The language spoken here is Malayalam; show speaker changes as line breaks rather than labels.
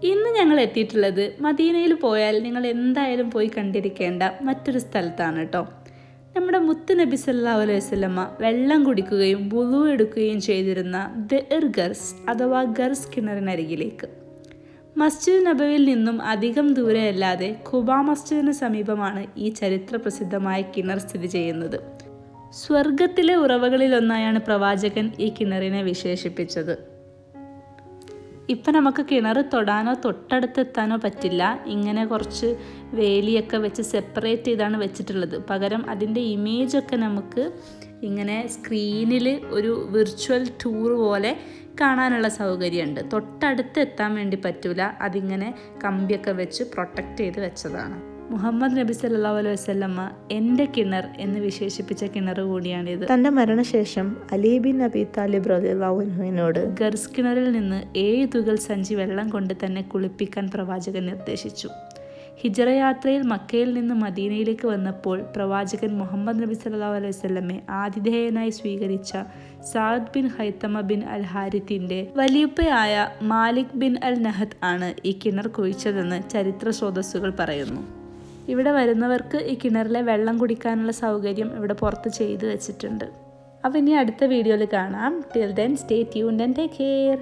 ഇന്ന് ഞങ്ങൾ എത്തിയിട്ടുള്ളത് മദീനയിൽ പോയാൽ നിങ്ങൾ എന്തായാലും പോയി കണ്ടിരിക്കേണ്ട മറ്റൊരു സ്ഥലത്താണ് കേട്ടോ. നമ്മുടെ മുത്ത് നബി സല്ലല്ലാഹു അലൈഹി വസല്ലമ വെള്ളം കുടിക്കുകയും വുളു എടുക്കുകയും ചെയ്തിരുന്ന ബിർ ഗർസ് അഥവാ ഗർസ് കിണറിനരികിലേക്ക്. മസ്ജിദ് നബവിയിൽ നിന്നും അധികം ദൂരെയല്ലാതെ ഖുബാ മസ്ജിദിന് സമീപമാണ് ഈ ചരിത്ര പ്രസിദ്ധമായ കിണർ സ്ഥിതി ചെയ്യുന്നത്. സ്വർഗത്തിലെ ഉറവകളിലൊന്നായാണ് പ്രവാചകൻ ഈ കിണറിനെ വിശേഷിപ്പിച്ചത്. ഇപ്പം നമുക്ക് കിണർ തൊടാനോ തൊട്ടടുത്തെത്താനോ പറ്റില്ല. ഇങ്ങനെ കുറച്ച് വേലിയൊക്കെ വെച്ച് സെപ്പറേറ്റ് ചെയ്താണ് വെച്ചിട്ടുള്ളത്. പകരം അതിൻ്റെ ഇമേജൊക്കെ നമുക്ക് ഇങ്ങനെ സ്ക്രീനിൽ ഒരു വിർച്വൽ ടൂർ പോലെ കാണാനുള്ള സൗകര്യമുണ്ട്. തൊട്ടടുത്ത് എത്താൻ വേണ്ടി പറ്റില്ല. അതിങ്ങനെ കമ്പിയൊക്കെ വെച്ച് പ്രൊട്ടക്റ്റ് ചെയ്ത് വെച്ചതാണ്. മുഹമ്മദ് നബി സല്ലല്ലാഹു അലൈഹി വസല്ലമ എൻ്റെ കിണർ എന്ന് വിശേഷിപ്പിച്ച കിണർ കൂടിയാണിത്. തൻ്റെ മരണശേഷം അലി ബിൻ അബി താലിബ് റളിയല്ലാഹു അൻഹുവിനോട് ഗർസ് കിണറിൽ നിന്ന് 7 തുകൽ സഞ്ചി വെള്ളം കൊണ്ട് തന്നെ കുളിപ്പിക്കാൻ പ്രവാചകൻ നിർദ്ദേശിച്ചു. ഹിജ്റ യാത്രയിൽ മക്കയിൽ നിന്ന് മദീനയിലേക്ക് വന്നപ്പോൾ പ്രവാചകൻ മുഹമ്മദ് നബി സല്ലല്ലാഹു അലൈഹി വസല്ലമയെ ആതിഥേയനായി സ്വീകരിച്ച സഅദ് ബിൻ ഹൈതമ ബിൻ അൽ ഹാരിത്തിന്റെ വലിയുപ്പയായ മാലിക് ബിൻ അൽ നഹദ് ആണ് ഈ കിണർ കുഴിച്ചതെന്ന് ചരിത്ര സ്രോതസ്സുകൾ പറയുന്നു. ഇവിടെ വരുന്നവർക്ക് ഈ കിണറിലെ വെള്ളം കുടിക്കാനുള്ള സൗകര്യം ഇവിടെ പുറത്ത് ചെയ്തു വെച്ചിട്ടുണ്ട്. അപ്പോൾ ഇനി അടുത്ത വീഡിയോയിൽ കാണാം. Till then stay tuned and take care.